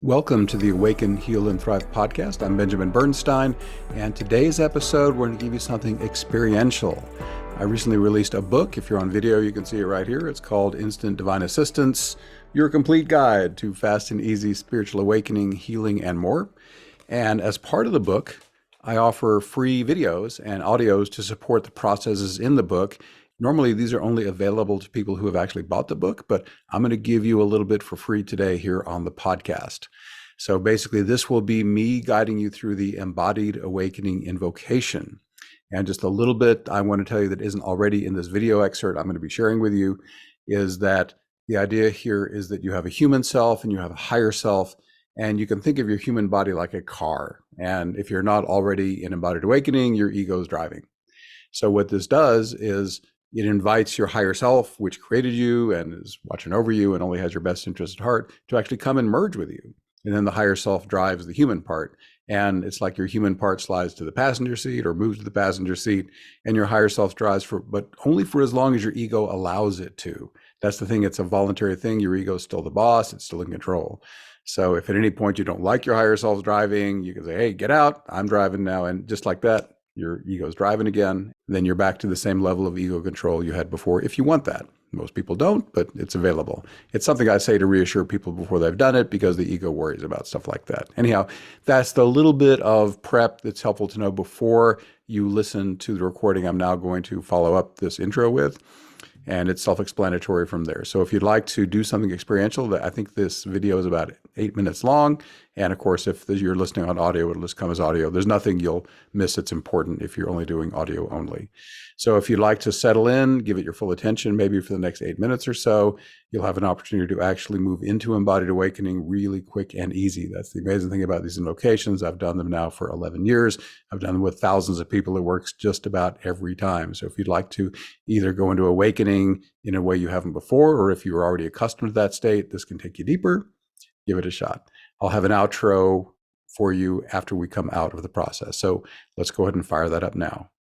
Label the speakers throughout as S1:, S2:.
S1: Welcome to the Awaken, Heal, and Thrive podcast. I'm Benjamin Bernstein, and today's episode, we're going to give you something experiential. I recently released a book. If you're on video, you can see it right here. It's called Instant Divine Assistance, Your Complete Guide to Fast and Easy Spiritual Awakening, Healing, and More. And as part of the book, I offer free videos and audios to support the processes in the book. Normally, these are only available to people who have actually bought the book, but I'm going to give you a little bit for free today here on the podcast. So basically, this will be me guiding you through the Embodied Awakening Invocation. And just a little bit I want to tell you that isn't already in this video excerpt I'm going to be sharing with you is that the idea here is that you have a human self and you have a higher self, and you can think of your human body like a car. And if you're not already in Embodied Awakening, your ego is driving. So what this does is it invites your higher self, which created you and is watching over you and only has your best interest at heart, to actually come and merge with you. And then the higher self drives the human part. And it's like your human part slides to the passenger seat or moves to the passenger seat, and your higher self drives but only for as long as your ego allows it to. That's the thing. It's a voluntary thing. Your ego is still the boss. It's still in control. So if at any point you don't like your higher self driving, you can say, hey, get out. I'm driving now. And just like that, your ego's driving again. Then you're back to the same level of ego control you had before, if you want that. Most people don't, but it's available. It's something I say to reassure people before they've done it, because the ego worries about stuff like that. Anyhow, that's the little bit of prep that's helpful to know before you listen to the recording I'm now going to follow up this intro with. And it's self-explanatory from there. So if you'd like to do something experiential, I think this video is about 8 minutes long. And of course, if you're listening on audio, it'll just come as audio. There's nothing you'll miss that's important if you're only doing audio only. So if you'd like to settle in, give it your full attention, maybe for the next 8 minutes or so, you'll have an opportunity to actually move into Embodied Awakening really quick and easy. That's the amazing thing about these invocations. I've done them now for 11 years. I've done them with thousands of people. It works just about every time. So if you'd like to either go into awakening in a way you haven't before, or if you're already accustomed to that state, this can take you deeper, give it a shot. I'll have an outro for you after we come out of the process. So let's go ahead and fire that up now.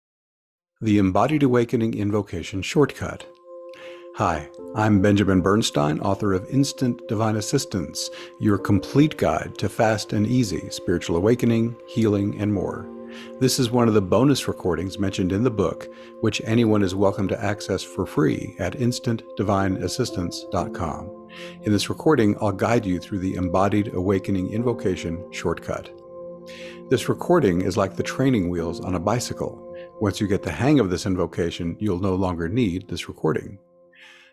S1: The Embodied Awakening Invocation Shortcut. Hi, I'm Benjamin Bernstein, author of Instant Divine Assistance, your complete guide to fast and easy spiritual awakening, healing, and more. This is one of the bonus recordings mentioned in the book, which anyone is welcome to access for free at instantdivineassistance.com. In this recording, I'll guide you through the Embodied Awakening Invocation Shortcut. This recording is like the training wheels on a bicycle. Once you get the hang of this invocation, you'll no longer need this recording.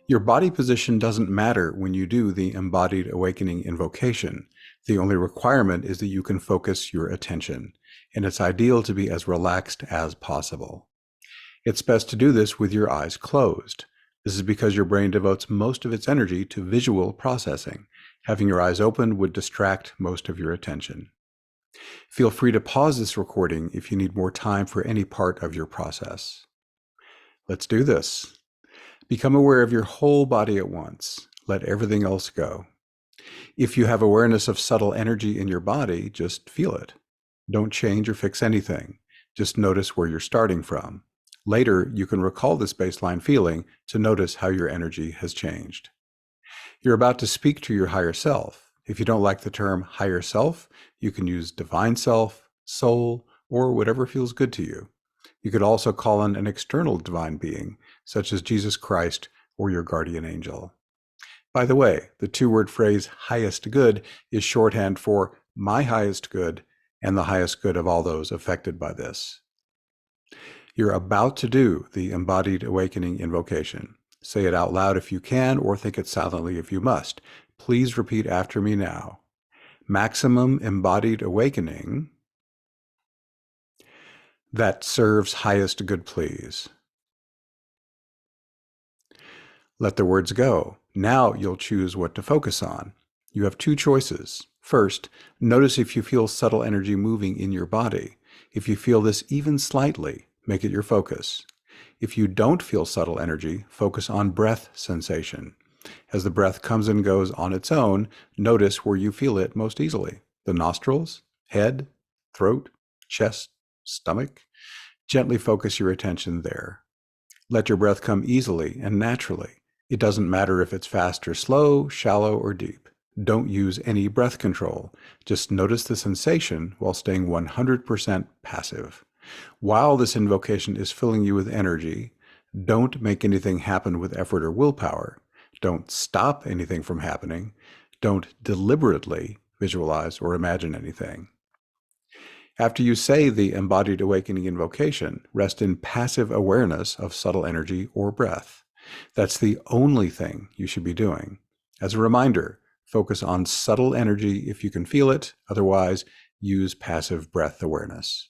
S1: Your body position doesn't matter when you do the Embodied Awakening Invocation. The only requirement is that you can focus your attention, and it's ideal to be as relaxed as possible. It's best to do this with your eyes closed. This is because your brain devotes most of its energy to visual processing. Having your eyes open would distract most of your attention. Feel free to pause this recording if you need more time for any part of your process. Let's do this. Become aware of your whole body at once. Let everything else go. If you have awareness of subtle energy in your body, just feel it. Don't change or fix anything. Just notice where you're starting from. Later, you can recall this baseline feeling to notice how your energy has changed. You're about to speak to your higher self. If you don't like the term higher self, you can use divine self, soul, or whatever feels good to you. You could also call on an external divine being, such as Jesus Christ or your guardian angel. By the way, the two-word phrase highest good is shorthand for my highest good and the highest good of all those affected by this. You're about to do the Embodied Awakening Invocation. Say it out loud if you can, or think it silently if you must. Please repeat after me now. Maximum embodied awakening that serves highest good, please. Let the words go. Now you'll choose what to focus on. You have two choices. First, notice if you feel subtle energy moving in your body. If you feel this even slightly, make it your focus. If you don't feel subtle energy, focus on breath sensation. As the breath comes and goes on its own, notice where you feel it most easily. The nostrils, head, throat, chest, stomach. Gently focus your attention there. Let your breath come easily and naturally. It doesn't matter if it's fast or slow, shallow or deep. Don't use any breath control. Just notice the sensation while staying 100% passive. While this invocation is filling you with energy, don't make anything happen with effort or willpower. Don't stop anything from happening. Don't deliberately visualize or imagine anything. After you say the embodied awakening invocation, rest in passive awareness of subtle energy or breath. That's the only thing you should be doing. As a reminder, focus on subtle energy if you can feel it. Otherwise, use passive breath awareness.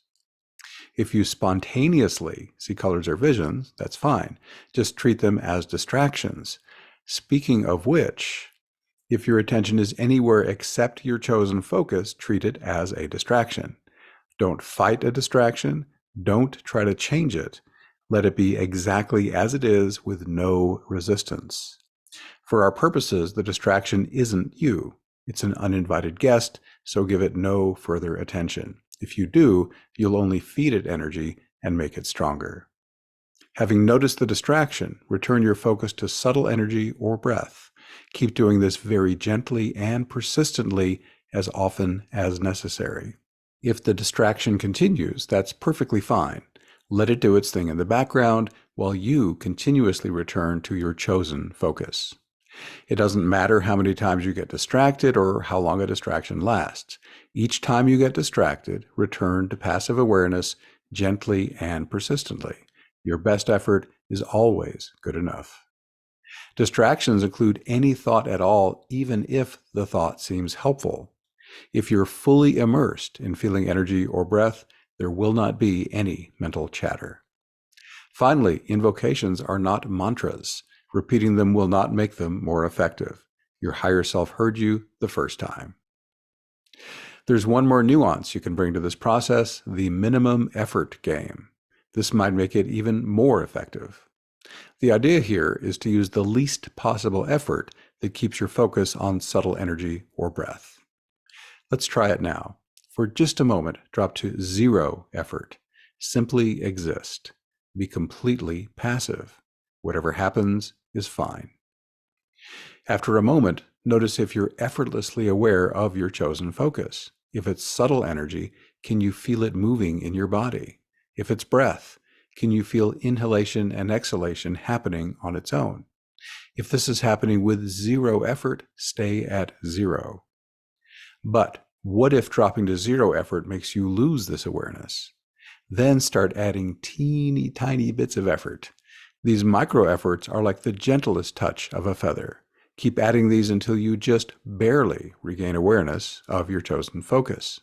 S1: If you spontaneously see colors or visions, that's fine. Just treat them as distractions. Speaking of which, if your attention is anywhere except your chosen focus, treat it as a distraction. Don't fight a distraction. Don't try to change it. Let it be exactly as it is with no resistance. For our purposes, the distraction isn't you. It's an uninvited guest, so give it no further attention. If you do, you'll only feed it energy and make it stronger. Having noticed the distraction, return your focus to subtle energy or breath. Keep doing this very gently and persistently as often as necessary. If the distraction continues, that's perfectly fine. Let it do its thing in the background while you continuously return to your chosen focus. It doesn't matter how many times you get distracted or how long a distraction lasts. Each time you get distracted, return to passive awareness gently and persistently. Your best effort is always good enough. Distractions include any thought at all, even if the thought seems helpful. If you're fully immersed in feeling energy or breath, there will not be any mental chatter. Finally, invocations are not mantras. Repeating them will not make them more effective. Your higher self heard you the first time. There's one more nuance you can bring to this process, the minimum effort game. This might make it even more effective. The idea here is to use the least possible effort that keeps your focus on subtle energy or breath. Let's try it now. For just a moment, drop to 0 effort. Simply exist. Be completely passive. Whatever happens is fine. After a moment, notice if you're effortlessly aware of your chosen focus. If it's subtle energy, can you feel it moving in your body? If it's breath, can you feel inhalation and exhalation happening on its own? If this is happening with 0 effort, stay at 0. But what if dropping to 0 effort makes you lose this awareness? Then start adding teeny tiny bits of effort. These micro efforts are like the gentlest touch of a feather. Keep adding these until you just barely regain awareness of your chosen focus.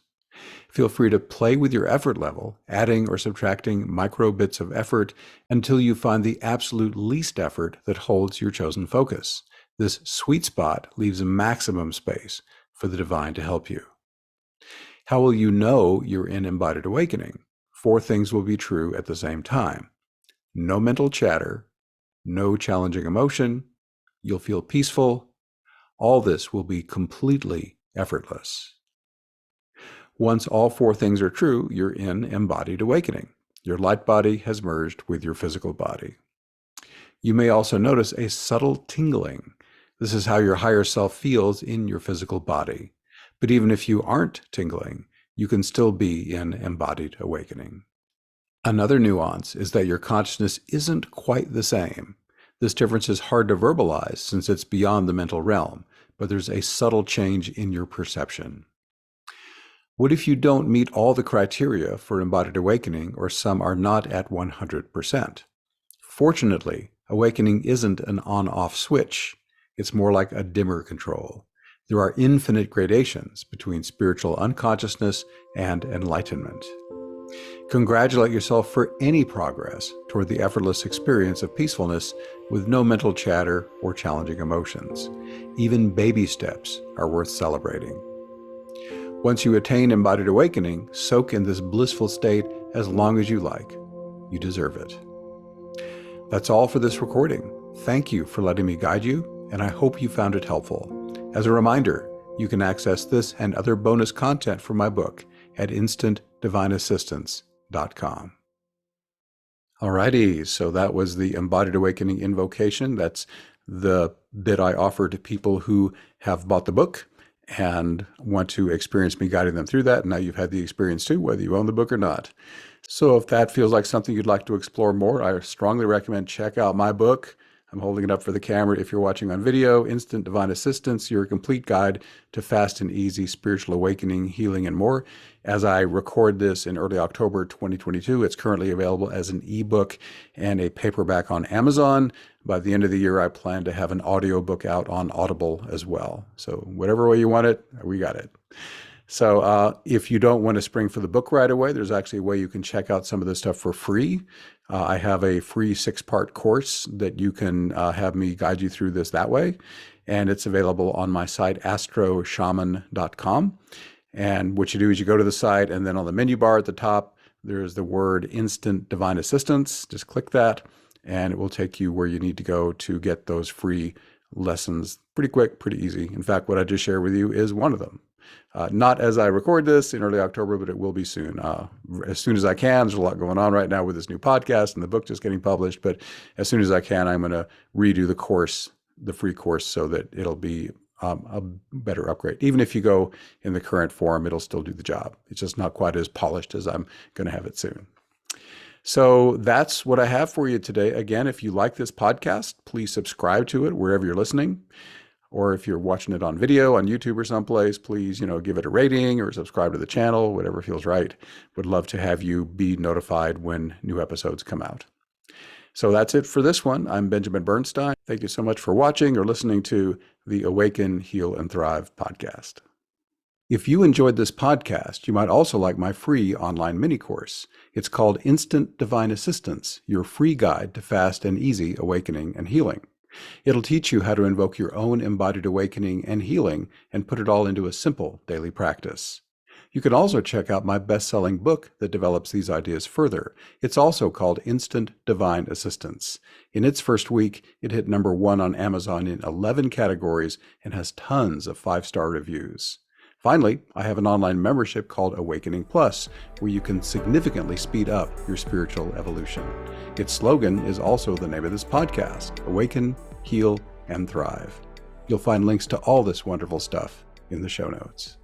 S1: Feel free to play with your effort level, adding or subtracting micro bits of effort until you find the absolute least effort that holds your chosen focus. This sweet spot leaves maximum space for the divine to help you. How will you know you're in embodied awakening? 4 things will be true at the same time. No mental chatter, no challenging emotion, you'll feel peaceful. All this will be completely effortless. Once all 4 things are true, you're in embodied awakening. Your light body has merged with your physical body. You may also notice a subtle tingling. This is how your higher self feels in your physical body. But even if you aren't tingling, you can still be in embodied awakening. Another nuance is that your consciousness isn't quite the same. This difference is hard to verbalize since it's beyond the mental realm, but there's a subtle change in your perception. What if you don't meet all the criteria for embodied awakening, or some are not at 100%? Fortunately, awakening isn't an on-off switch. It's more like a dimmer control. There are infinite gradations between spiritual unconsciousness and enlightenment. Congratulate yourself for any progress toward the effortless experience of peacefulness with no mental chatter or challenging emotions. Even baby steps are worth celebrating. Once you attain embodied awakening, soak in this blissful state as long as you like. You deserve it. That's all for this recording. Thank you for letting me guide you, and I hope you found it helpful. As a reminder, you can access this and other bonus content from my book at instantdivineassistance.com. Alrighty, so that was the Embodied Awakening Invocation. That's the bit I offer to people who have bought the book. and want to experience me guiding them through that. And now you've had the experience too, whether you own the book or not. So if that feels like something you'd like to explore more, I strongly recommend check out my book. I'm holding it up for the camera if you're watching on video. Instant Divine Assistance, your complete guide to fast and easy spiritual awakening, healing, and more. As I record this in early October 2022, it's currently available as an ebook and a paperback on Amazon. By the end of the year, I plan to have an audiobook out on Audible as well. So whatever way you want it, we got it. So if you don't want to spring for the book right away, there's actually a way you can check out some of this stuff for free. I have a free 6-part course that you can have me guide you through this that way. And it's available on my site, astroshaman.com. And what you do is you go to the site, and then on the menu bar at the top, there's the word Instant Divine Assistance. Just click that, and it will take you where you need to go to get those free lessons. Pretty quick, pretty easy. In fact, what I just shared with you is one of them. Not as I record this in early October, but it will be soon. As soon as I can. There's a lot going on right now with this new podcast and the book just getting published. But as soon as I can, I'm going to redo the course, the free course, so that it'll be a better upgrade. Even if you go in the current form, it'll still do the job. It's just not quite as polished as I'm going to have it soon. So that's what I have for you today. Again, if you like this podcast, please subscribe to it wherever you're listening. Or if you're watching it on video on YouTube or someplace, please, give it a rating or subscribe to the channel, whatever feels right. Would love to have you be notified when new episodes come out. So that's it for this one. I'm Benjamin Bernstein. Thank you so much for watching or listening to the Awaken, Heal, and Thrive podcast. If you enjoyed this podcast, you might also like my free online mini course. It's called Instant Divine Assistance, your free guide to fast and easy awakening and healing. It'll teach you how to invoke your own embodied awakening and healing and put it all into a simple daily practice. You can also check out my best-selling book that develops these ideas further. It's also called Instant Divine Assistance. In its first week, it hit number 1 on Amazon in 11 categories and has tons of 5-star reviews. Finally, I have an online membership called Awakening Plus, where you can significantly speed up your spiritual evolution. Its slogan is also the name of this podcast, Awaken, Heal, and Thrive. You'll find links to all this wonderful stuff in the show notes.